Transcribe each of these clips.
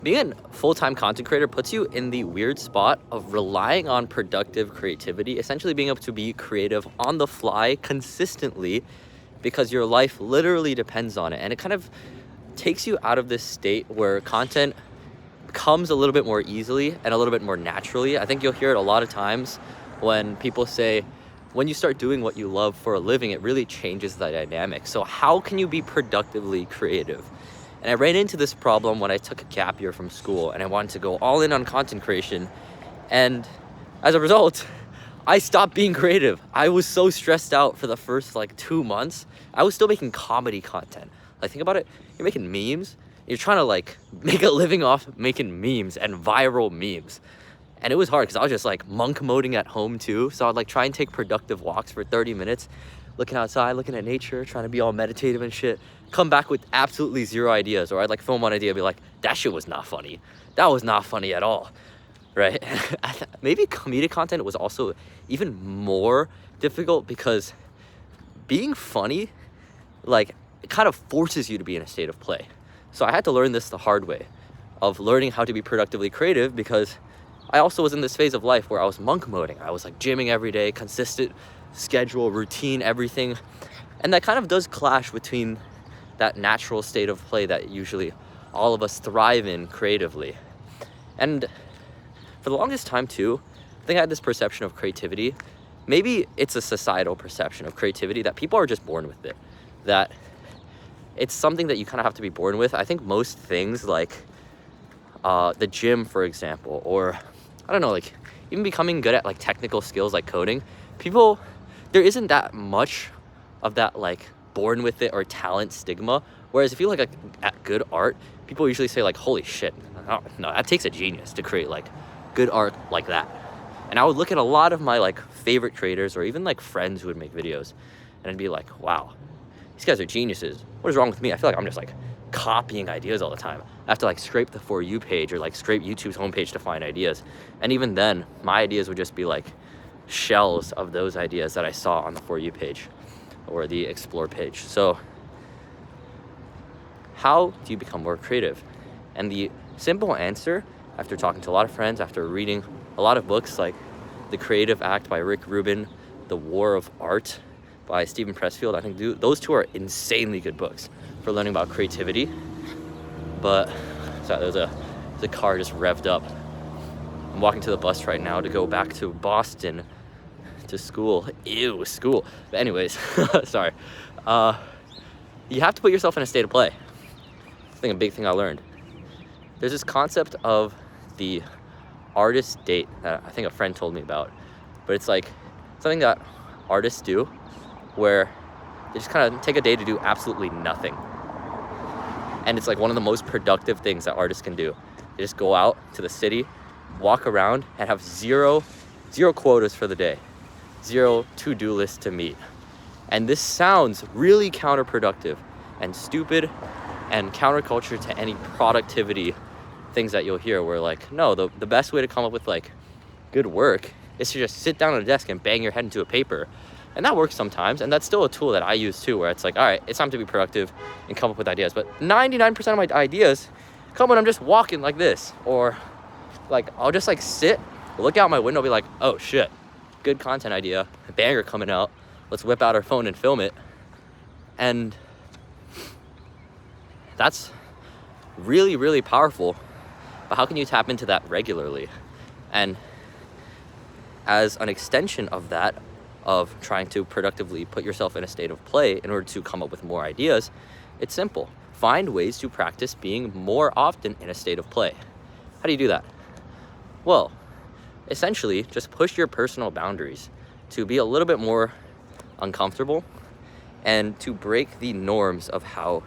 Being a full-time content creator puts you in the weird spot of relying on productive creativity, essentially being able to be creative on the fly consistently because your life literally depends on it. And it kind of takes you out of this state where content comes a little bit more easily and a little bit more naturally. I think you'll hear it a lot of times when people say, when you start doing what you love for a living, it really changes the dynamic. So how can you be productively creative? And I ran into this problem when I took a gap year from school and I wanted to go all in on content creation. And as a result, I stopped being creative. I was so stressed out for the first 2 months. I was still making comedy content. Think about it. You're making memes. You're trying to make a living off making memes and viral memes. And it was hard because I was just monk moding at home too. So I'd try and take productive walks for 30 minutes, looking outside, looking at nature, trying to be all meditative and shit. Come back with absolutely zero ideas. Or I'd film one idea and be like, that shit was not funny. That was not funny at all. Right? Maybe comedic content was also even more difficult because being funny, it kind of forces you to be in a state of play. So I had to learn this the hard way of learning how to be productively creative because I also was in this phase of life where I was monk moding. I was gymming every day, consistent schedule, routine, everything. And that kind of does clash between that natural state of play that usually all of us thrive in creatively. And for the longest time too, I think I had this perception of creativity. Maybe it's a societal perception of creativity that people are just born with it. That it's something that you kind of have to be born with. I think most things the gym, for example, or I don't know, even becoming good at technical skills like coding, there isn't that much of that born with it or talent stigma. Whereas if you look at good art, people usually say holy shit, no, that takes a genius to create good art like that. And I would look at a lot of my favorite creators or even friends who would make videos and I'd be like, wow, these guys are geniuses. What is wrong with me? I feel like I'm just copying ideas all the time. I have to scrape the For You page or scrape YouTube's homepage to find ideas. And even then, my ideas would just be shells of those ideas that I saw on the For You page or the Explore page. So how do you become more creative? And the simple answer, after talking to a lot of friends, after reading a lot of books like The Creative Act by Rick Rubin, The War of Art by Steven Pressfield, I think those two are insanely good books for learning about creativity. But sorry, there's a car just revved up. I'm walking to the bus right now to go back to Boston to school. Ew, school. But anyways, sorry. You have to put yourself in a state of play. I think a big thing I learned. There's this concept of the artist date that I think a friend told me about. But it's something that artists do where they just kind of take a day to do absolutely nothing. And it's one of the most productive things that artists can do. They just go out to the city, walk around, and have zero quotas for the day, zero to-do lists to meet. And this sounds really counterproductive and stupid and counterculture to any productivity things that you'll hear where no, the best way to come up with good work is to just sit down at a desk and bang your head into a paper. And that works sometimes, and that's still a tool that I use too, where it's all right, it's time to be productive and come up with ideas. But 99% of my ideas come when I'm just walking like this, or I'll just sit, look out my window, be like, oh shit, good content idea, a banger coming out, let's whip out our phone and film it. And that's really, really powerful. But how can you tap into that regularly? And as an extension of that, of trying to productively put yourself in a state of play in order to come up with more ideas, it's simple. Find ways to practice being more often in a state of play. How do you do that? Well, essentially, just push your personal boundaries to be a little bit more uncomfortable and to break the norms of how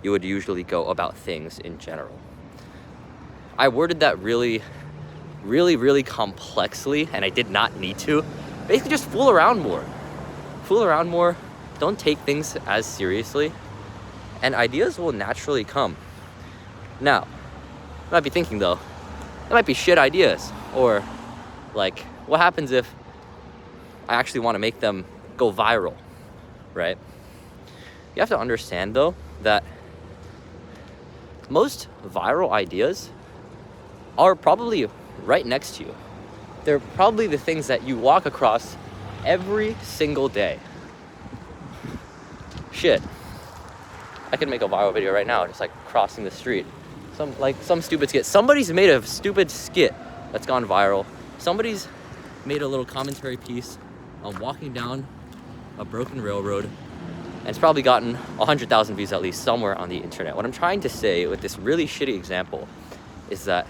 you would usually go about things in general. I worded that really, really, really complexly, and I did not need to. Basically, just fool around more. Don't take things as seriously, and ideas will naturally come. Now, you might be thinking though, that might be shit ideas, or what happens if I actually want to make them go viral, right? You have to understand though that most viral ideas are probably right next to you. They're probably the things that you walk across every single day. Shit. I could make a viral video right now, just like crossing the street. Some stupid skit. Somebody's made a stupid skit that's gone viral. Somebody's made a little commentary piece on walking down a broken railroad, and it's probably gotten 100,000 views at least somewhere on the internet. What I'm trying to say with this really shitty example is that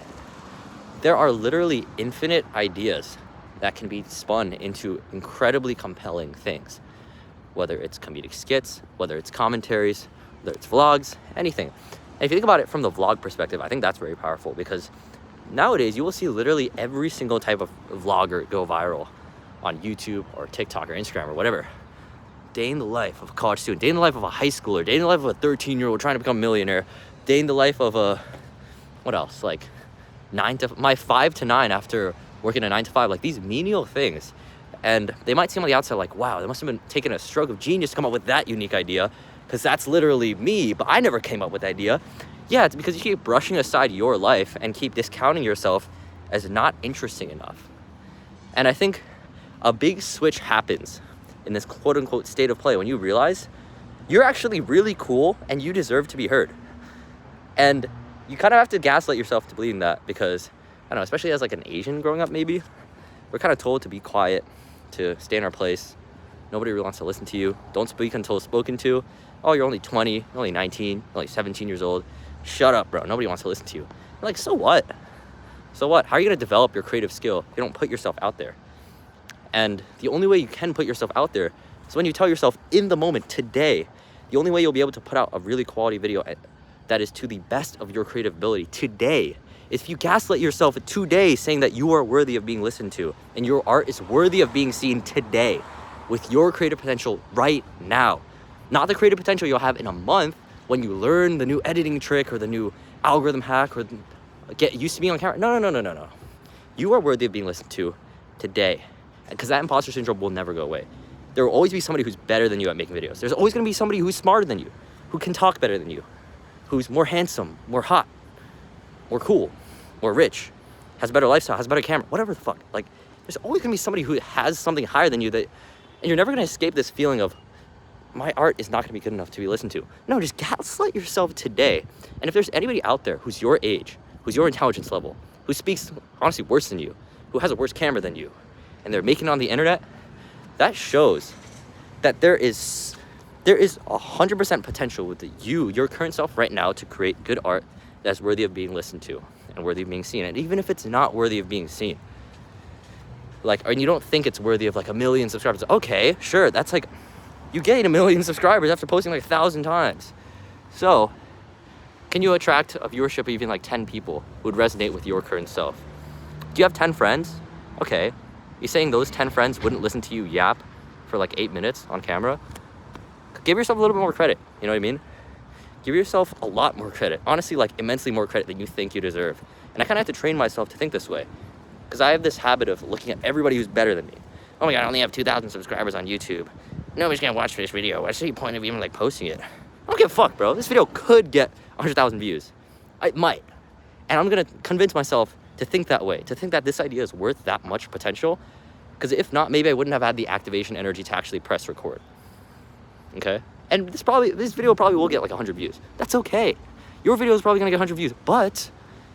there are literally infinite ideas that can be spun into incredibly compelling things. Whether it's comedic skits, whether it's commentaries, whether it's vlogs, anything. And if you think about it from the vlog perspective, I think that's very powerful, because nowadays you will see literally every single type of vlogger go viral on YouTube or TikTok or Instagram or whatever. Day in the life of a college student, day in the life of a high schooler, day in the life of a 13-year-old trying to become a millionaire, day in the life of a, what else? Like my 5 to 9 after working a 9 to 5, like these menial things. And they might seem on the outside like, wow, they must have been taking a stroke of genius to come up with that unique idea, because that's literally me, but I never came up with the idea. Yeah, it's because you keep brushing aside your life and keep discounting yourself as not interesting enough. And I think a big switch happens in this quote-unquote state of play when you realize you're actually really cool and you deserve to be heard. And you kind of have to gaslight yourself to believing that, because, I don't know, especially as like an Asian growing up maybe, we're kind of told to be quiet, to stay in our place. Nobody really wants to listen to you. Don't speak until spoken to. Oh, you're only 20, you're only 19, you're only 17 years old. Shut up, bro. Nobody wants to listen to you. You're like, so what? So what? How are you going to develop your creative skill if you don't put yourself out there? And the only way you can put yourself out there is when you tell yourself in the moment, today, the only way you'll be able to put out a really quality video that is to the best of your creative ability today is if you gaslight yourself today saying that you are worthy of being listened to and your art is worthy of being seen today with your creative potential right now. Not the creative potential you'll have in a month when you learn the new editing trick or the new algorithm hack or get used to being on camera. No. You are worthy of being listened to today, because that imposter syndrome will never go away. There will always be somebody who's better than you at making videos. There's always going to be somebody who's smarter than you, who can talk better than you, who's more handsome, more hot, more cool, more rich, has a better lifestyle, has a better camera, whatever the fuck. Like, there's always going to be somebody who has something higher than you and you're never going to escape this feeling of, my art is not going to be good enough to be listened to. No, just gaslight yourself today. And if there's anybody out there who's your age, who's your intelligence level, who speaks honestly worse than you, who has a worse camera than you, and they're making it on the internet, that shows that there is 100% potential with your current self right now to create good art that's worthy of being listened to and worthy of being seen. And even if it's not worthy of being seen, and you don't think it's worthy of like 1 million subscribers, okay, sure, that's like, you gain 1 million subscribers after posting like 1,000 times. So, can you attract a viewership of even like 10 people who would resonate with your current self? Do you have 10 friends? Okay. You saying those 10 friends wouldn't listen to you yap for like 8 minutes on camera? Give yourself a little bit more credit, you know what I mean? Give yourself a lot more credit. Honestly, like immensely more credit than you think you deserve. And I kind of have to train myself to think this way, because I have this habit of looking at everybody who's better than me. Oh my God, I only have 2,000 subscribers on YouTube. Nobody's gonna watch this video. What's the point of even like posting it? I don't give a fuck, bro. This video could get 100,000 views. It might. And I'm gonna convince myself to think that way, to think that this idea is worth that much potential. Because if not, maybe I wouldn't have had the activation energy to actually press record. Okay? And this video probably will get like 100 views. That's okay. Your video is probably gonna get 100 views, but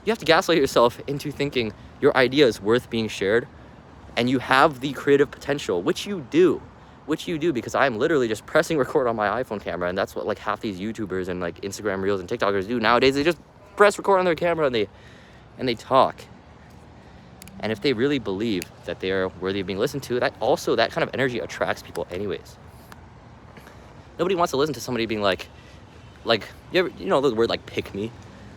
you have to gaslight yourself into thinking your idea is worth being shared and you have the creative potential, which you do, because I'm literally just pressing record on my iPhone camera, and that's what like half these YouTubers and like Instagram Reels and TikTokers do nowadays. They just press record on their camera and they talk. And if they really believe that they are worthy of being listened to, that kind of energy attracts people anyways. Nobody wants to listen to somebody being like you know the word like pick me?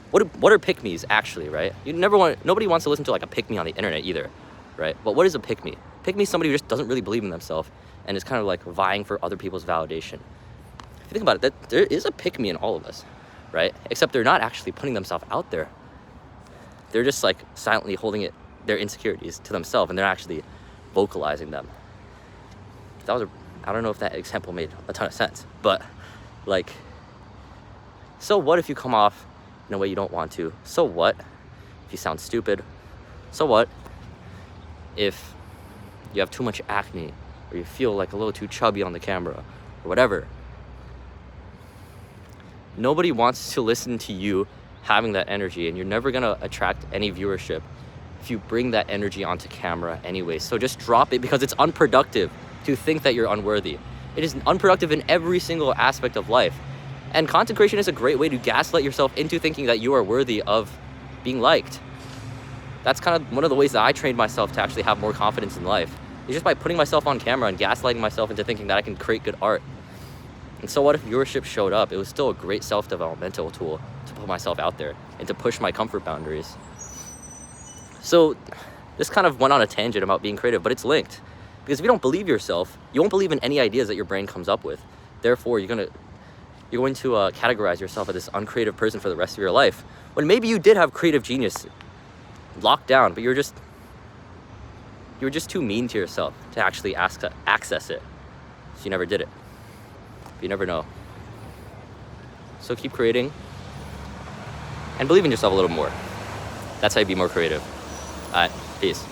What are pick me's actually, right? Nobody wants to listen to like a pick me on the internet either, right? But what is a pick me? Pick me is somebody who just doesn't really believe in themselves and is kind of like vying for other people's validation. If you think about it, that there is a pick me in all of us, right? Except they're not actually putting themselves out there. They're just like silently holding their insecurities to themselves, and they're actually vocalizing them. I don't know if that example made a ton of sense, but like, so what if you come off in a way you don't want to? So what if you sound stupid. So what if you have too much acne, or you feel like a little too chubby on the camera, or whatever? Nobody wants to listen to you having that energy, and you're never gonna attract any viewership if you bring that energy onto camera anyway. So just drop it, because it's unproductive to think that you're unworthy. It is unproductive in every single aspect of life. And content creation is a great way to gaslight yourself into thinking that you are worthy of being liked. That's kind of one of the ways that I trained myself to actually have more confidence in life. It's just by putting myself on camera and gaslighting myself into thinking that I can create good art. And so what if viewership showed up? It was still a great self-developmental tool to put myself out there and to push my comfort boundaries. So this kind of went on a tangent about being creative, but it's linked. Because if you don't believe yourself, you won't believe in any ideas that your brain comes up with. Therefore, you're going to categorize yourself as this uncreative person for the rest of your life, when maybe you did have creative genius locked down, but you were just too mean to yourself to actually access it. So you never did it. But you never know. So keep creating and believe in yourself a little more. That's how you be more creative. All right, peace.